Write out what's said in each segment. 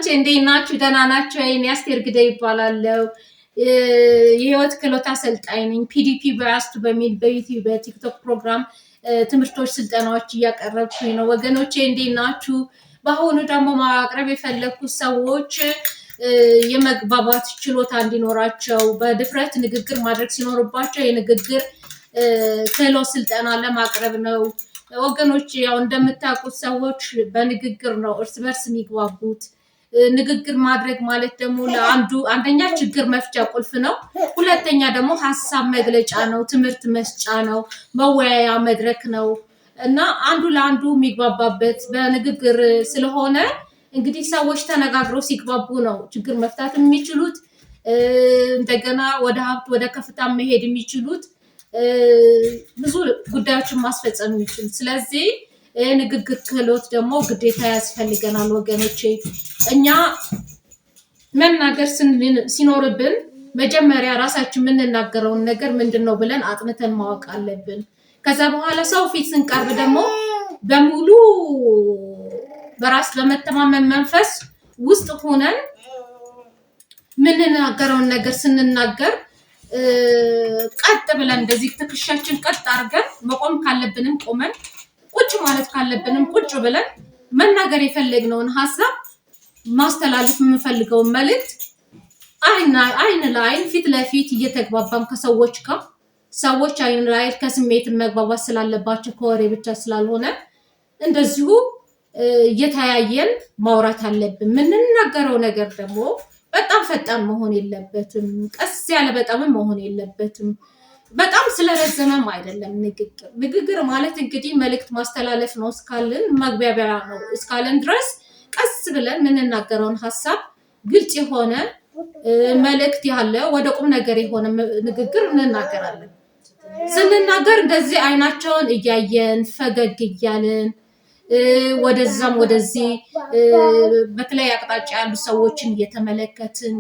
ወገኖቼ እንዴት ናችሁ? ደህና ናችሁ? እኔ አስቴር ግደይ ይባላለሁ። የህይወት ክህሎት አሰልጣኝ ነኝ። ፒዲፒ በአስቱ በሚል በዩቲዩብ በቲክቶክ ፕሮግራም ትምህርቶች፣ ስልጠናዎች እያቀረብኩኝ ነው። ወገኖቼ እንዴት ናችሁ? በአሁኑ ደግሞ ማቅረብ የፈለኩት ሰዎች የመግባባት ችሎታ እንዲኖራቸው በድፍረት ንግግር ማድረግ ሲኖርባቸው የንግግር ክህሎት ስልጠና ለማቅረብ ነው። ወገኖች ያው እንደምታውቁት ሰዎች በንግግር ነው እርስ በርስ የሚግባቡት። ንግግር ማድረግ ማለት ደግሞ አንደኛ ችግር መፍቻ ቁልፍ ነው። ሁለተኛ ደግሞ ሀሳብ መግለጫ ነው፣ ትምህርት መስጫ ነው፣ መወያያ መድረክ ነው እና አንዱ ለአንዱ የሚግባባበት በንግግር ስለሆነ እንግዲህ ሰዎች ተነጋግረው ሲግባቡ ነው ችግር መፍታት የሚችሉት፣ እንደገና ወደ ሀብት ወደ ከፍታ መሄድ የሚችሉት፣ ብዙ ጉዳዮችን ማስፈጸም የሚችሉት። ስለዚህ ንግግር ክህሎት ደግሞ ግዴታ ያስፈልገናል ወገኖቼ። እኛ መናገር ሲኖርብን መጀመሪያ ራሳችን የምንናገረውን ነገር ምንድነው ብለን አጥንተን ማወቅ አለብን። ከዛ በኋላ ሰው ፊት ስንቀርብ ደግሞ በሙሉ በራስ በመተማመን መንፈስ ውስጥ ሆነን ምንናገረውን ነገር ስንናገር ቀጥ ብለን እንደዚህ ትከሻችን ቀጥ አድርገን መቆም ካለብንም ቆመን ቁጭ ማለት ካለብንም ቁጭ ብለን መናገር የፈለግነውን ሀሳብ ማስተላለፍ የምንፈልገውን መልእክት አይን ለአይን ፊት ለፊት እየተግባባን ከሰዎች ጋር ሰዎች አይን ላይ ከስሜት መግባባት ስላለባቸው ከወሬ ብቻ ስላልሆነ እንደዚሁ እየተያየን ማውራት አለብን። ምንናገረው ነገር ደግሞ በጣም ፈጣን መሆን የለበትም፣ ቀስ ያለ በጣም መሆን የለበትም። በጣም ስለረዘመም አይደለም። ንግግር ማለት እንግዲህ መልእክት ማስተላለፍ ነው እስካልን መግባቢያ ነው እስካልን ድረስ ቀስ ብለን ምንናገረውን ሀሳብ ግልጽ የሆነ መልእክት ያለ ወደ ቁም ነገር የሆነ ንግግር እንናገራለን። ስንናገር እንደዚህ አይናቸውን እያየን ፈገግ እያልን ወደዛም ወደዚህ በተለይ አቅጣጫ ያሉ ሰዎችን እየተመለከትን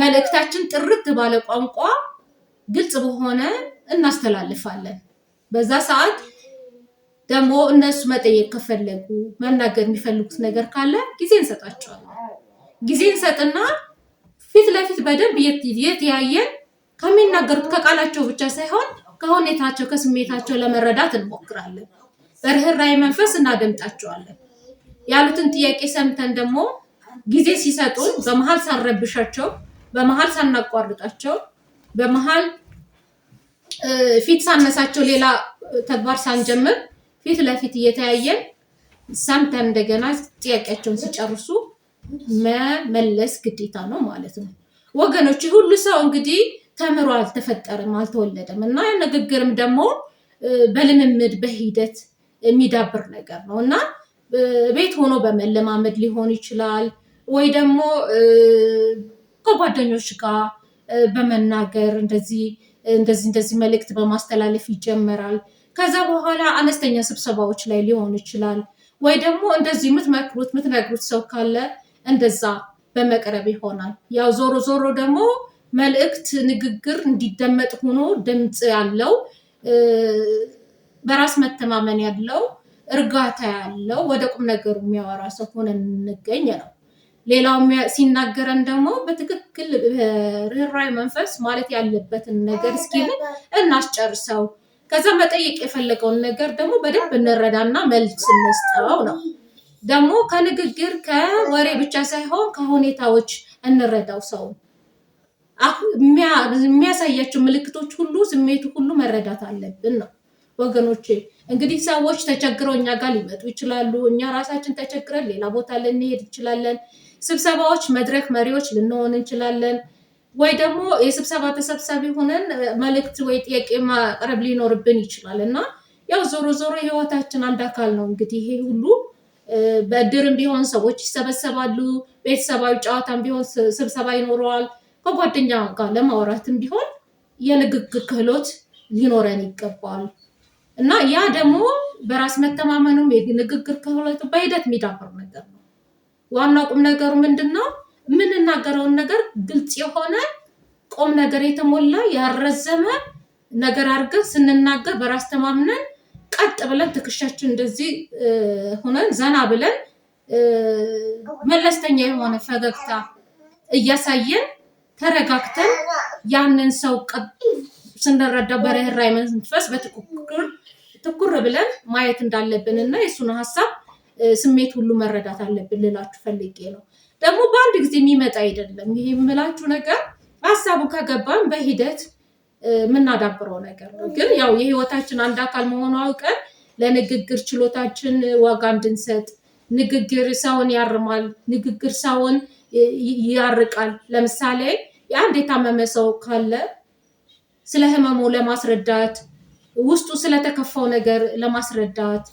መልእክታችን ጥርት ባለ ቋንቋ ግልጽ በሆነ እናስተላልፋለን። በዛ ሰዓት ደግሞ እነሱ መጠየቅ ከፈለጉ መናገር የሚፈልጉት ነገር ካለ ጊዜ እንሰጣቸዋለን። ጊዜ እንሰጥና ፊት ለፊት በደንብ እየተያየን ከሚናገሩት ከቃላቸው ብቻ ሳይሆን ከሁኔታቸው ከስሜታቸው ለመረዳት እንሞክራለን። በርህራሄ መንፈስ እናደምጣቸዋለን። ያሉትን ጥያቄ ሰምተን ደግሞ ጊዜ ሲሰጡን በመሃል ሳንረብሻቸው፣ በመሃል ሳናቋርጣቸው፣ በመሃል ፊት ሳነሳቸው ሌላ ተግባር ሳንጀምር ፊት ለፊት እየተያየን ሰምተን እንደገና ጥያቄያቸውን ሲጨርሱ መመለስ ግዴታ ነው ማለት ነው ወገኖች። ሁሉ ሰው እንግዲህ ተምሮ አልተፈጠረም አልተወለደም እና ንግግርም ደግሞ በልምምድ በሂደት የሚዳብር ነገር ነው እና ቤት ሆኖ በመለማመድ ሊሆን ይችላል ወይ ደግሞ ከጓደኞች ጋር በመናገር እንደዚህ መልእክት በማስተላለፍ ይጀመራል። ከዛ በኋላ አነስተኛ ስብሰባዎች ላይ ሊሆን ይችላል ወይ ደግሞ እንደዚህ የምትነግሩት ሰው ካለ እንደዛ በመቅረብ ይሆናል። ያው ዞሮ ዞሮ ደግሞ መልእክት ንግግር እንዲደመጥ ሆኖ ድምጽ ያለው በራስ መተማመን ያለው እርጋታ ያለው ወደ ቁም ነገሩ የሚያወራ ሰው ሆነን እንገኝ ነው። ሌላው ሲናገረን ደግሞ በትክክል ርህራሄ መንፈስ ማለት ያለበትን ነገር እስኪል እናስጨርሰው። ከዛ መጠየቅ የፈለገውን ነገር ደግሞ በደንብ እንረዳና መልስ እንስጠው ነው። ደግሞ ከንግግር ከወሬ ብቻ ሳይሆን ከሁኔታዎች እንረዳው። ሰው የሚያሳያቸው ምልክቶች ሁሉ ስሜቱ ሁሉ መረዳት አለብን ነው ወገኖቼ። እንግዲህ ሰዎች ተቸግረው እኛ ጋር ሊመጡ ይችላሉ። እኛ ራሳችን ተቸግረን ሌላ ቦታ ልንሄድ እንችላለን። ስብሰባዎች መድረክ መሪዎች ልንሆን እንችላለን። ወይ ደግሞ የስብሰባ ተሰብሳቢ ሆነን መልእክት ወይ ጥያቄ ማቅረብ ሊኖርብን ይችላል እና ያው ዞሮ ዞሮ ህይወታችን አንድ አካል ነው። እንግዲህ ይሄ ሁሉ በእድርም ቢሆን ሰዎች ይሰበሰባሉ። ቤተሰባዊ ጨዋታም ቢሆን ስብሰባ ይኖረዋል። ከጓደኛ ጋር ለማውራትም ቢሆን የንግግር ክህሎት ሊኖረን ይገባል እና ያ ደግሞ በራስ መተማመኑም የንግግር ክህሎት በሂደት የሚዳብር ነገር ነው። ዋናው ቁም ነገሩ ምንድነው? የምንናገረውን ነገር ግልጽ የሆነ ቁም ነገር የተሞላ ያረዘመ ነገር አድርገን ስንናገር በራስ ተማምነን ቀጥ ብለን ትከሻችን እንደዚህ ሆነን ዘና ብለን መለስተኛ የሆነ ፈገግታ እያሳየን ተረጋግተን ያንን ሰው ስንረዳ በርህራሄ መንፈስ በትኩር ብለን ማየት እንዳለብንና የሱን ሐሳብ ስሜት ሁሉ መረዳት አለብን ልላችሁ ፈልጌ ነው። ደግሞ በአንድ ጊዜ የሚመጣ አይደለም። ይሄ የምላችሁ ነገር ሐሳቡ ከገባን በሂደት ምናዳብረው ነገር ነው። ግን ያው የህይወታችን አንድ አካል መሆኑ አውቀን ለንግግር ችሎታችን ዋጋ እንድንሰጥ ንግግር ሰውን ያርማል፣ ንግግር ሰውን ያርቃል። ለምሳሌ የአንድ የታመመ ሰው ካለ ስለ ህመሙ ለማስረዳት ውስጡ ስለተከፋው ነገር ለማስረዳት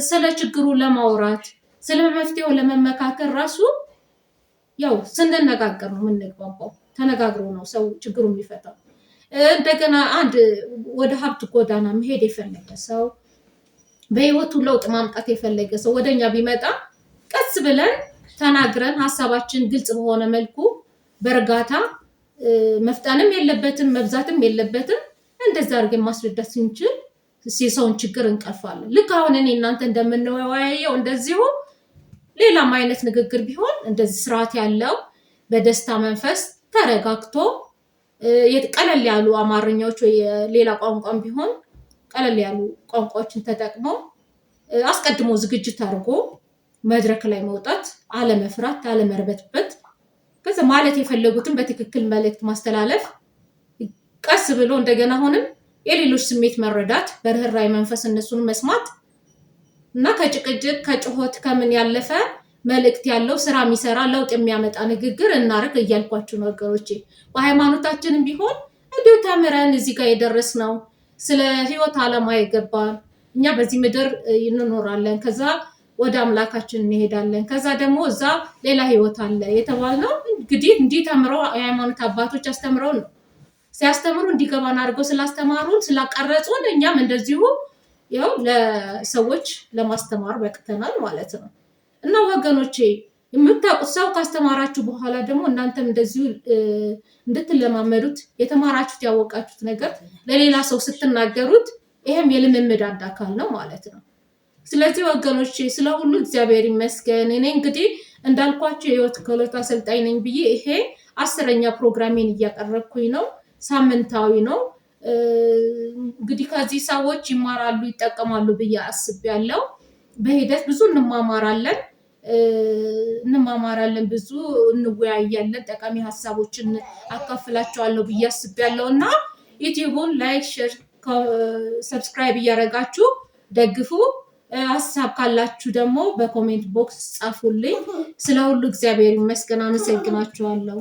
ስለ ችግሩ ለማውራት ስለ መፍትሄው ለመመካከር ራሱ ያው ስንነጋገር ነው የምንግባባው። ተነጋግሮ ነው ሰው ችግሩ የሚፈታው። እንደገና አንድ ወደ ሀብት ጎዳና መሄድ የፈለገ ሰው በህይወቱ ለውጥ ማምጣት የፈለገ ሰው ወደኛ ቢመጣ ቀስ ብለን ተናግረን ሐሳባችን ግልጽ በሆነ መልኩ በእርጋታ መፍጠንም የለበትም መብዛትም የለበትም እንደዛ አድርገን ማስረዳት ስንችል የሰውን ችግር እንቀርፋለን። ልክ አሁን እኔ እናንተ እንደምንወያየው እንደዚሁ ሌላም አይነት ንግግር ቢሆን እንደዚህ ስርዓት ያለው በደስታ መንፈስ ተረጋግቶ ቀለል ያሉ አማርኛዎች ወይ ሌላ ቋንቋም ቢሆን ቀለል ያሉ ቋንቋዎችን ተጠቅሞ አስቀድሞ ዝግጅት አድርጎ መድረክ ላይ መውጣት፣ አለመፍራት፣ አለመርበትበት ከዛ ማለት የፈለጉትን በትክክል መልእክት ማስተላለፍ፣ ቀስ ብሎ እንደገና አሁንም የሌሎች ስሜት መረዳት፣ በርህራሄ መንፈስ እነሱን መስማት እና ከጭቅጭቅ ከጭሆት ከምን ያለፈ መልእክት ያለው ስራ የሚሰራ ለውጥ የሚያመጣ ንግግር እናርግ እያልኳችሁ ነገሮቼ። በሃይማኖታችንም ቢሆን እንዲሁ ተምረን እዚህ ጋር የደረስነው ስለ ህይወት ዓላማ የገባን እኛ በዚህ ምድር እንኖራለን፣ ከዛ ወደ አምላካችን እንሄዳለን፣ ከዛ ደግሞ እዛ ሌላ ህይወት አለ የተባልነው እንግዲህ እንዲህ ተምረው የሃይማኖት አባቶች አስተምረው ነው። ሲያስተምሩ እንዲገባን አድርገው ስላስተማሩን ስላቀረጹን እኛም እንደዚሁ ያው ለሰዎች ለማስተማር በቅተናል ማለት ነው። እና ወገኖቼ የምታውቁት ሰው ካስተማራችሁ በኋላ ደግሞ እናንተም እንደዚሁ እንድትለማመዱት የተማራችሁት ያወቃችሁት ነገር ለሌላ ሰው ስትናገሩት ይሄም የልምምድ አንድ አካል ነው ማለት ነው። ስለዚህ ወገኖቼ ስለሁሉ እግዚአብሔር ይመስገን። እኔ እንግዲህ እንዳልኳችሁ የህይወት ክህሎት አሰልጣኝ ነኝ ብዬ ይሄ 10ኛ ፕሮግራሜን እያቀረብኩኝ ነው። ሳምንታዊ ነው። እንግዲህ ከዚህ ሰዎች ይማራሉ ይጠቀማሉ ብዬ አስቤያለሁ። በሂደት ብዙ እንማማራለን፣ ብዙ እንወያያለን፣ ጠቃሚ ሐሳቦችን አካፍላችኋለሁ ብዬ አስቤያለሁና ዩቲዩቡን ላይክ፣ ሼር፣ ሰብስክራይብ እያደረጋችሁ ደግፉ። ሐሳብ ካላችሁ ደግሞ በኮሜንት ቦክስ ጻፉልኝ። ስለሁሉ እግዚአብሔር ይመስገን። አመሰግናችኋለሁ።